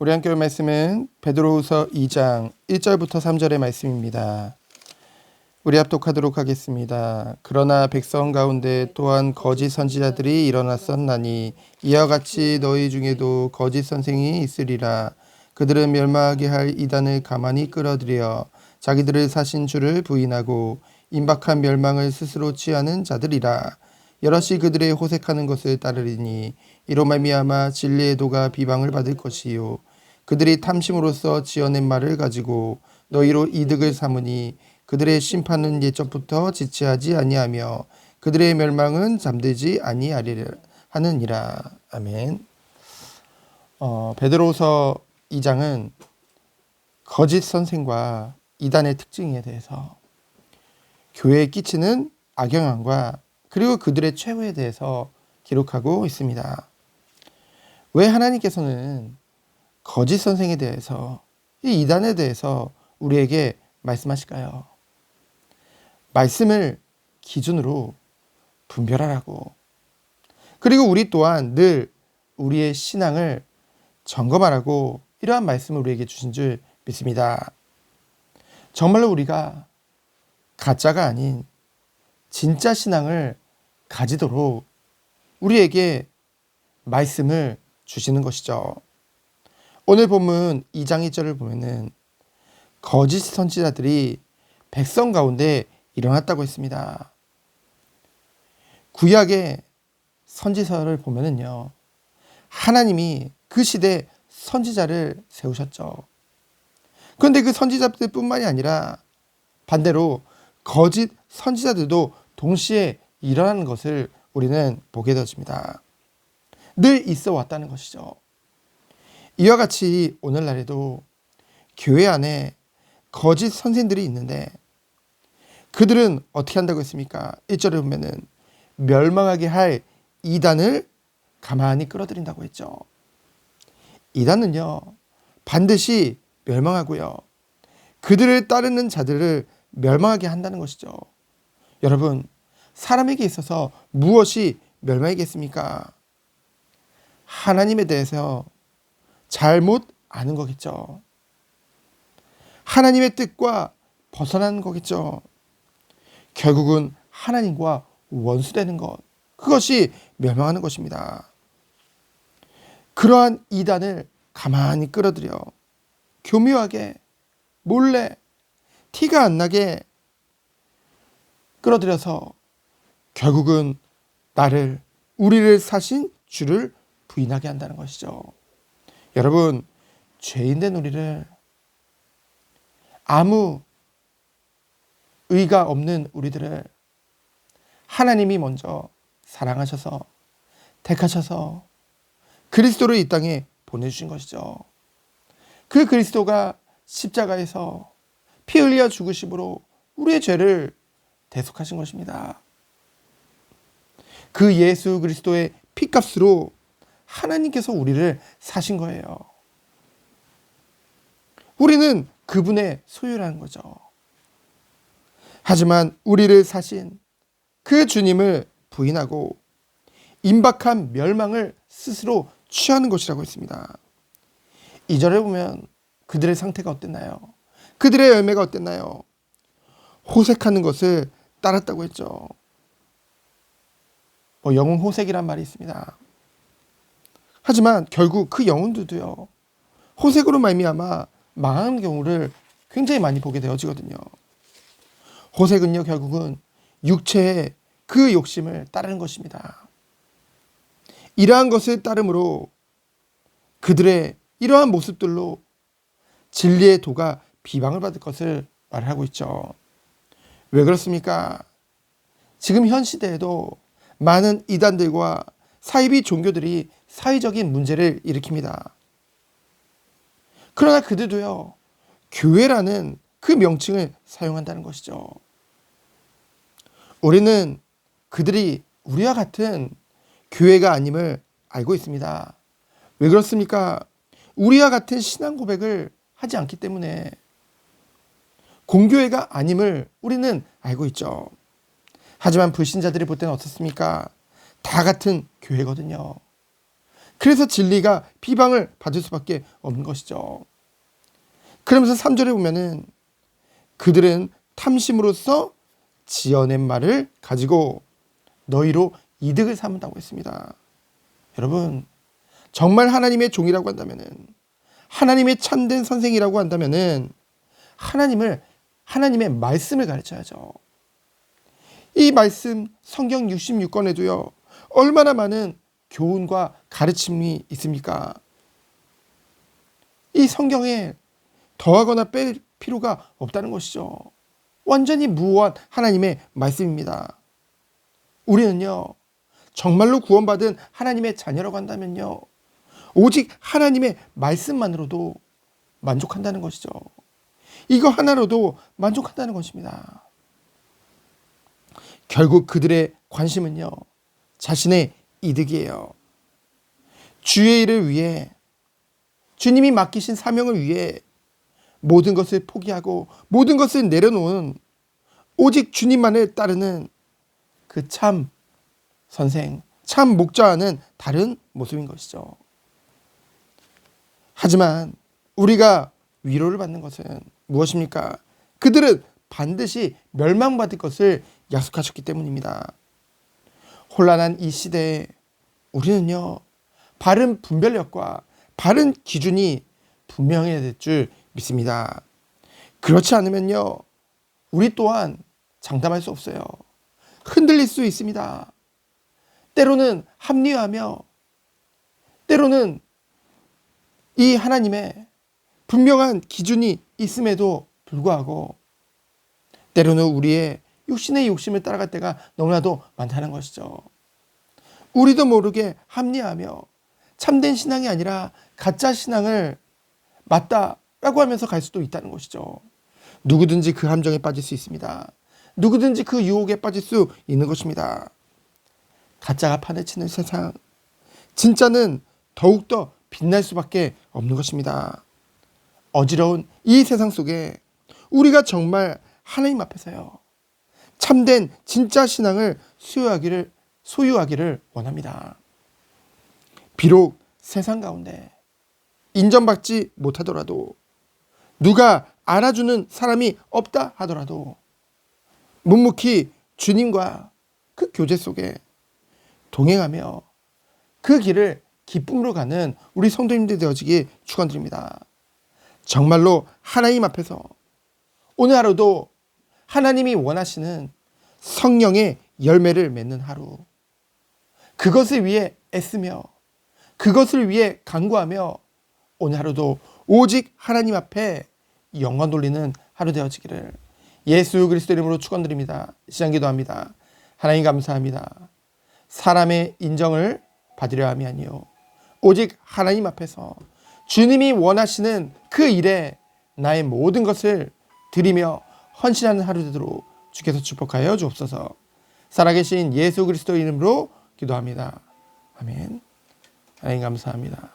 우리 함께 말씀은 베드로후서 2장 1절부터 3절의 말씀입니다. 우리 합독하도록 하겠습니다. 그러나 백성 가운데 또한 거짓 선지자들이 일어났었나니 이와 같이 너희 중에도 거짓 선생이 있으리라. 그들은 멸망하게 할 이단을 가만히 끌어들여 자기들을 사신 주를 부인하고 임박한 멸망을 스스로 취하는 자들이라. 여럿이 그들의 호색하는 것을 따르리니 이로 말미암아 진리의 도가 비방을 받을 것이요 그들이 탐심으로써 지어낸 말을 가지고 너희로 이득을 삼으니 그들의 심판은 예적부터 지체하지 아니하며 그들의 멸망은 잠들지 아니하느니라. 아멘. 베드로후서 2장은 거짓 선생과 이단의 특징에 대해서, 교회에 끼치는 악영향과 그리고 그들의 최후에 대해서 기록하고 있습니다. 왜 하나님께서는 거짓 선생에 대해서, 이 이단에 대해서 우리에게 말씀하실까요? 말씀을 기준으로 분별하라고. 그리고 우리 또한 늘 우리의 신앙을 점검하라고 이러한 말씀을 우리에게 주신 줄 믿습니다. 정말로 우리가 가짜가 아닌 진짜 신앙을 가지도록 우리에게 말씀을 주시는 것이죠. 오늘 본문 2장 2절을 보면은 거짓 선지자들이 백성 가운데 일어났다고 했습니다. 구약의 선지서를 보면은요, 하나님이 그 시대에 선지자를 세우셨죠. 그런데 그 선지자들 뿐만이 아니라 반대로 거짓 선지자들도 동시에 일어나는 것을 우리는 보게 되어집니다. 늘 있어 왔다는 것이죠. 이와 같이 오늘날에도 교회 안에 거짓 선생들이 있는데 그들은 어떻게 한다고 했습니까? 1절에 보면은 멸망하게 할 이단을 가만히 끌어들인다고 했죠. 이단은요, 반드시 멸망하고요, 그들을 따르는 자들을 멸망하게 한다는 것이죠. 여러분, 사람에게 있어서 무엇이 멸망이겠습니까? 하나님에 대해서 잘못 아는 거겠죠. 하나님의 뜻과 벗어나는 거겠죠. 결국은 하나님과 원수되는 것, 그것이 멸망하는 것입니다. 그러한 이단을 가만히 끌어들여 교묘하게 몰래 티가 안 나게 끌어들여서 결국은 우리를 사신 주를 부인하게 한다는 것이죠. 여러분, 죄인된 우리를, 아무 의가 없는 우리들을 하나님이 먼저 사랑하셔서 택하셔서 그리스도를 이 땅에 보내주신 것이죠. 그 그리스도가 십자가에서 피 흘려 죽으심으로 우리의 죄를 대속하신 것입니다. 그 예수 그리스도의 피값으로 하나님께서 우리를 사신 거예요. 우리는 그분의 소유라는 거죠. 하지만 우리를 사신 그 주님을 부인하고 임박한 멸망을 스스로 취하는 것이라고 했습니다. 2절에 보면 그들의 상태가 어땠나요? 그들의 열매가 어땠나요? 호색하는 것을 따랐다고 했죠. 영혼 호색이란 말이 있습니다. 하지만 결국 그 영혼들도요, 호색으로 말미암아 망하는 경우를 굉장히 많이 보게 되어지거든요. 호색은요, 결국은 육체의 그 욕심을 따르는 것입니다. 이러한 것을 따름으로 그들의 이러한 모습들로 진리의 도가 비방을 받을 것을 말하고 있죠. 왜 그렇습니까? 지금 현 시대에도 많은 이단들과 사이비 종교들이 사회적인 문제를 일으킵니다. 그러나 그들도요, 교회라는 그 명칭을 사용한다는 것이죠. 우리는 그들이 우리와 같은 교회가 아님을 알고 있습니다. 왜 그렇습니까? 우리와 같은 신앙 고백을 하지 않기 때문에 공교회가 아님을 우리는 알고 있죠. 하지만 불신자들이 볼 때는 어떻습니까? 다 같은 교회거든요. 그래서 진리가 비방을 받을 수밖에 없는 것이죠. 그러면서 3절에 보면은 그들은 탐심으로써 지어낸 말을 가지고 너희로 이득을 삼는다고 했습니다. 여러분, 정말 하나님의 종이라고 한다면은, 하나님의 참된 선생이라고 한다면은 하나님의 말씀을 가르쳐야죠. 이 말씀 성경 66권에도요. 얼마나 많은 교훈과 가르침이 있습니까? 이 성경에 더하거나 뺄 필요가 없다는 것이죠. 완전히 무오한 하나님의 말씀입니다. 우리는요, 정말로 구원받은 하나님의 자녀라고 한다면요, 오직 하나님의 말씀만으로도 만족한다는 것이죠. 이거 하나로도 만족한다는 것입니다. 결국 그들의 관심은요, 자신의 이득이에요. 주의 일을 위해, 주님이 맡기신 사명을 위해 모든 것을 포기하고 모든 것을 내려놓은 오직 주님만을 따르는 그 참 선생, 참 목자와는 다른 모습인 것이죠. 하지만 우리가 위로를 받는 것은 무엇입니까? 그들은 반드시 멸망받을 것을 약속하셨기 때문입니다. 혼란한 이 시대에 우리는요, 바른 분별력과 바른 기준이 분명해야 될 줄 믿습니다. 그렇지 않으면요, 우리 또한 장담할 수 없어요. 흔들릴 수 있습니다. 때로는 합리화하며, 때로는 이 하나님의 분명한 기준이 있음에도 불구하고 때로는 우리의 육신의 욕심을 따라갈 때가 너무나도 많다는 것이죠. 우리도 모르게 합리화하며 참된 신앙이 아니라 가짜 신앙을 맞다라고 하면서 갈 수도 있다는 것이죠. 누구든지 그 함정에 빠질 수 있습니다. 누구든지 그 유혹에 빠질 수 있는 것입니다. 가짜가 판을 치는 세상, 진짜는 더욱더 빛날 수밖에 없는 것입니다. 어지러운 이 세상 속에 우리가 정말 하나님 앞에서요, 참된 진짜 신앙을 소유하기를 원합니다. 비록 세상 가운데 인정받지 못하더라도, 누가 알아주는 사람이 없다 하더라도 묵묵히 주님과 그 교제 속에 동행하며 그 길을 기쁨으로 가는 우리 성도님들 되어지기 축원드립니다. 정말로 하나님 앞에서 오늘 하루도 하나님이 원하시는 성령의 열매를 맺는 하루, 그것을 위해 애쓰며 그것을 위해 간구하며 오늘 하루도 오직 하나님 앞에 영광 돌리는 하루 되어지기를 예수 그리스도 이름으로 축원드립니다. 시간 기도합니다. 하나님 감사합니다. 사람의 인정을 받으려 함이 아니요 오직 하나님 앞에서 주님이 원하시는 그 일에 나의 모든 것을 드리며 헌신하는 하루 되도록 주께서 축복하여 주옵소서. 살아계신 예수 그리스도 이름으로 기도합니다. 아멘. 하나님 감사합니다.